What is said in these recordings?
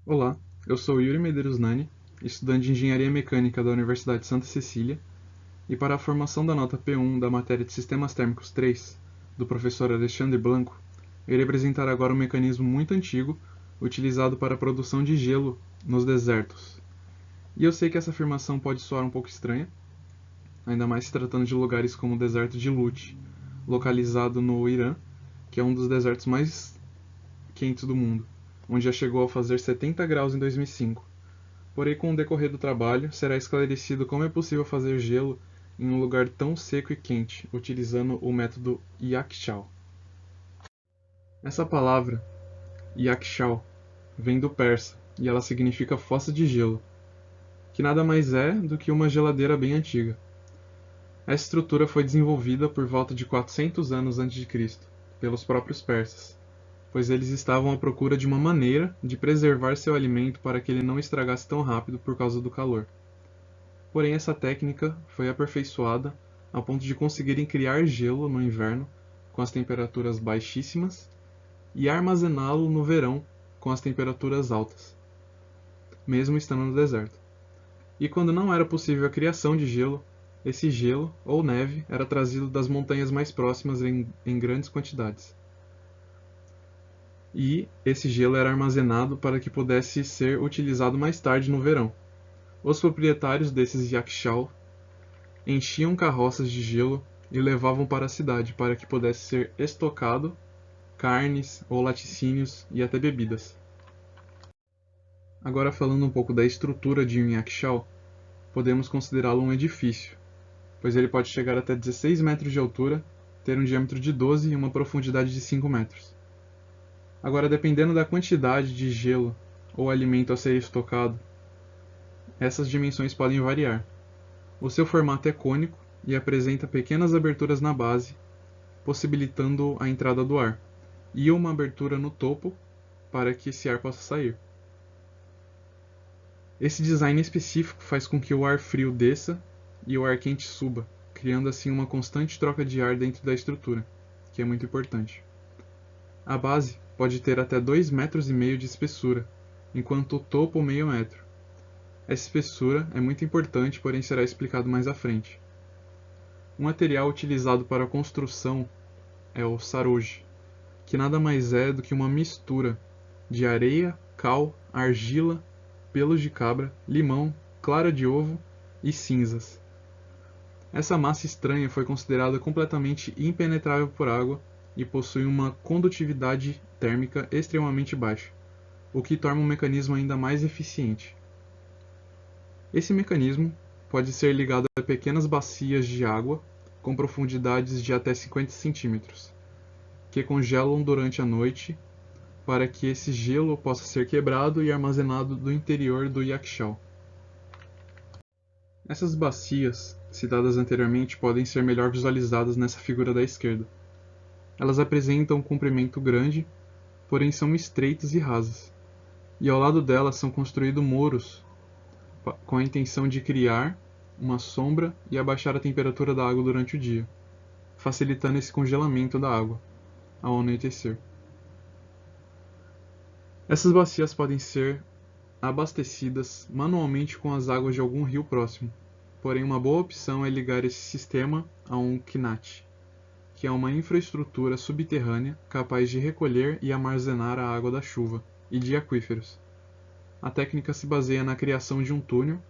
Olá, eu sou Yuri Medeiros Nani, estudante de Engenharia Mecânica da Universidade de Santa Cecília, e para a formação da nota P1 da matéria de Sistemas Térmicos 3, do professor Alexandre Blanco, irei apresentar agora um mecanismo muito antigo utilizado para a produção de gelo nos desertos. E eu sei que essa afirmação pode soar um pouco estranha, ainda mais se tratando de lugares como o deserto de Lut, localizado no Irã, que é um dos desertos mais quentes do mundo, onde já chegou a fazer 70 graus em 2005. Porém, com o decorrer do trabalho, será esclarecido como é possível fazer gelo em um lugar tão seco e quente, utilizando o método Yakshal. Essa palavra, Yakshal, vem do persa e ela significa fossa de gelo, que nada mais é do que uma geladeira bem antiga. Essa estrutura foi desenvolvida por volta de 400 anos antes de Cristo, pelos próprios persas, pois eles estavam à procura de uma maneira de preservar seu alimento para que ele não estragasse tão rápido por causa do calor. Porém, essa técnica foi aperfeiçoada a ponto de conseguirem criar gelo no inverno com as temperaturas baixíssimas e armazená-lo no verão com as temperaturas altas, mesmo estando no deserto. E quando não era possível a criação de gelo, esse gelo, ou neve, era trazido das montanhas mais próximas em grandes quantidades. E esse gelo era armazenado para que pudesse ser utilizado mais tarde no verão. Os proprietários desses yakshal enchiam carroças de gelo e levavam para a cidade para que pudesse ser estocado carnes ou laticínios e até bebidas. Agora falando um pouco da estrutura de um yakshal, podemos considerá-lo um edifício, pois ele pode chegar até 16 metros de altura, ter um diâmetro de 12 e uma profundidade de 5 metros. Agora, dependendo da quantidade de gelo ou alimento a ser estocado, essas dimensões podem variar. O seu formato é cônico e apresenta pequenas aberturas na base, possibilitando a entrada do ar, e uma abertura no topo para que esse ar possa sair. Esse design específico faz com que o ar frio desça e o ar quente suba, criando assim uma constante troca de ar dentro da estrutura, que é muito importante. A base pode ter até 2,5 metros de espessura, enquanto o topo meio metro. Essa espessura é muito importante, porém será explicado mais à frente. O material utilizado para a construção é o saroji, que nada mais é do que uma mistura de areia, cal, argila, pelos de cabra, limão, clara de ovo e cinzas. Essa massa estranha foi considerada completamente impenetrável por água e possui uma condutividade térmica extremamente baixa, o que torna o mecanismo ainda mais eficiente. Esse mecanismo pode ser ligado a pequenas bacias de água com profundidades de até 50 centímetros, que congelam durante a noite para que esse gelo possa ser quebrado e armazenado no interior do yakshal. Essas bacias, citadas anteriormente, podem ser melhor visualizadas nessa figura da esquerda. Elas apresentam um comprimento grande, porém são estreitas e rasas, e ao lado delas são construídos muros com a intenção de criar uma sombra e abaixar a temperatura da água durante o dia, facilitando esse congelamento da água ao anoitecer. Essas bacias podem ser abastecidas manualmente com as águas de algum rio próximo, porém uma boa opção é ligar esse sistema a um KNAT, que é uma infraestrutura subterrânea capaz de recolher e armazenar a água da chuva e de aquíferos. A técnica se baseia na criação de um túnel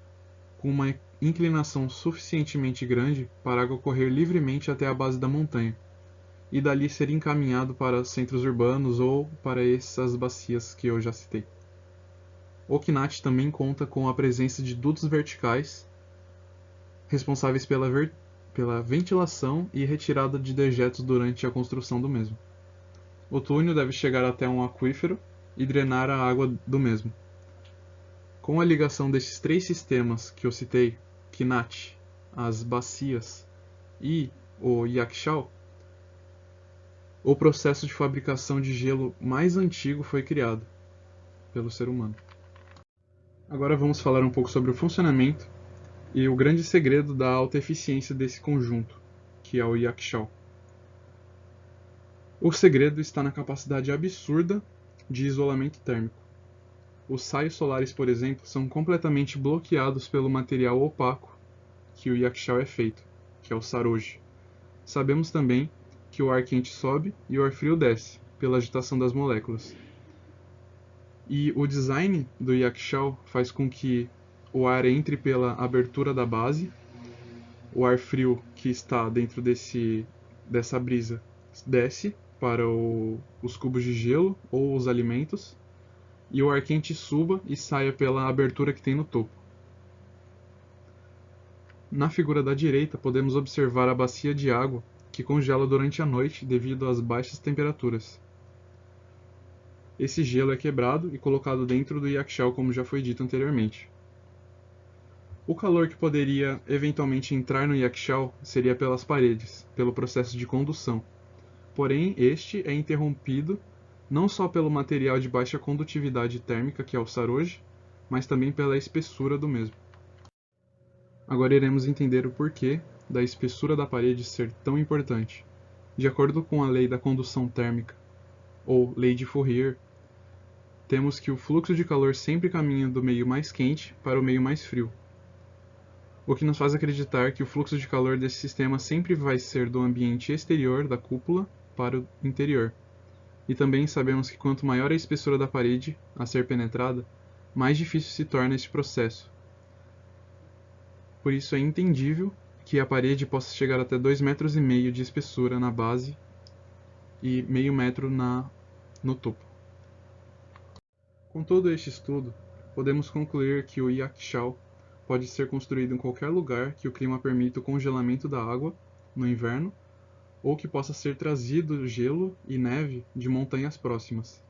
com uma inclinação suficientemente grande para a água correr livremente até a base da montanha, e dali ser encaminhado para centros urbanos ou para essas bacias que eu já citei. O KNAT também conta com a presença de dutos verticais, responsáveis pela ventilação e retirada de dejetos durante a construção do mesmo. O túnel deve chegar até um aquífero e drenar a água do mesmo. Com a ligação desses três sistemas que eu citei, KNAT, as bacias e o yakshal, o processo de fabricação de gelo mais antigo foi criado pelo ser humano. Agora vamos falar um pouco sobre o funcionamento e o grande segredo da alta eficiência desse conjunto, que é o yakshal. O segredo está na capacidade absurda de isolamento térmico. Os saios solares, por exemplo, são completamente bloqueados pelo material opaco que o Yakshaw é feito, que é o saroji. Sabemos também que o ar quente sobe e o ar frio desce, pela agitação das moléculas. E o design do Yakshaw faz com que o ar entre pela abertura da base, o ar frio que está dentro dessa brisa desce para os cubos de gelo ou os alimentos, e o ar quente suba e saia pela abertura que tem no topo. Na figura da direita, podemos observar a bacia de água que congela durante a noite devido às baixas temperaturas. Esse gelo é quebrado e colocado dentro do Yakshaw, como já foi dito anteriormente. O calor que poderia eventualmente entrar no Yakshaw seria pelas paredes, pelo processo de condução. Porém, este é interrompido não só pelo material de baixa condutividade térmica, que é o saroji, mas também pela espessura do mesmo. Agora iremos entender o porquê da espessura da parede ser tão importante. De acordo com a lei da condução térmica, ou lei de Fourier, temos que o fluxo de calor sempre caminha do meio mais quente para o meio mais frio, o que nos faz acreditar que o fluxo de calor desse sistema sempre vai ser do ambiente exterior da cúpula para o interior. E também sabemos que quanto maior a espessura da parede a ser penetrada, mais difícil se torna este processo. Por isso é entendível que a parede possa chegar até 2,5 metros de espessura na base e meio metro no topo. Com todo este estudo, podemos concluir que o Yakshaw pode ser construído em qualquer lugar que o clima permita o congelamento da água no inverno, ou que possa ser trazido gelo e neve de montanhas próximas.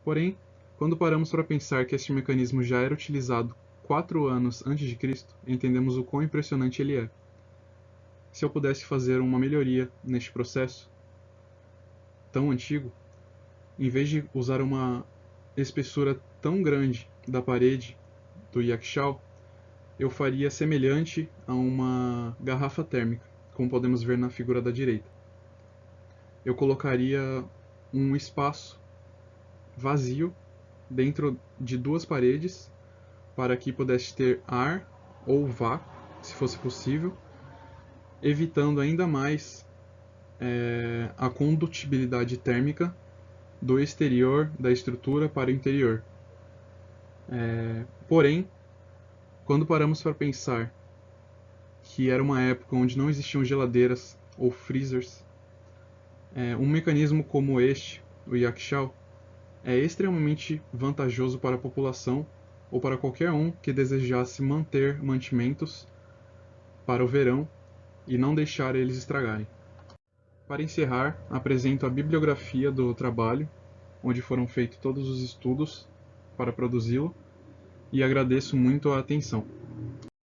Porém, quando paramos para pensar que este mecanismo já era utilizado 4 anos antes de Cristo, entendemos o quão impressionante ele é. Se eu pudesse fazer uma melhoria neste processo tão antigo, em vez de usar uma espessura tão grande da parede do Yakshaw, eu faria semelhante a uma garrafa térmica, como podemos ver na figura da direita. Eu colocaria um espaço vazio dentro de 2 paredes para que pudesse ter ar ou vácuo, se fosse possível, evitando ainda mais a condutibilidade térmica do exterior da estrutura para o interior. Porém, quando paramos para pensar que era uma época onde não existiam geladeiras ou freezers, um mecanismo como este, o Yakshaw, é extremamente vantajoso para a população ou para qualquer um que desejasse manter mantimentos para o verão e não deixar eles estragarem. Para encerrar, apresento a bibliografia do trabalho, onde foram feitos todos os estudos para produzi-lo, e agradeço muito a atenção.